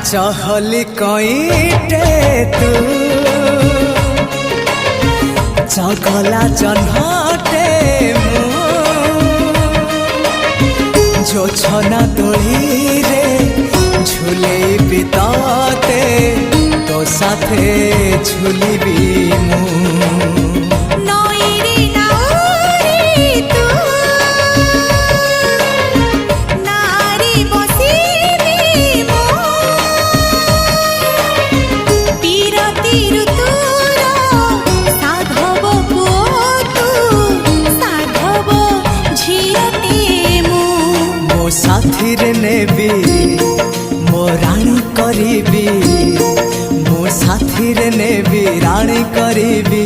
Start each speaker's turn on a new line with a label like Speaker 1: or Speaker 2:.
Speaker 1: चहली कईटे तू चगला जन्हटे जो छना तोड़ी रे झूले बिताते तो साथे झूली भी साथीरे नेबी मो राणी करीबी मो साथीरे नेबी राणी करीबी।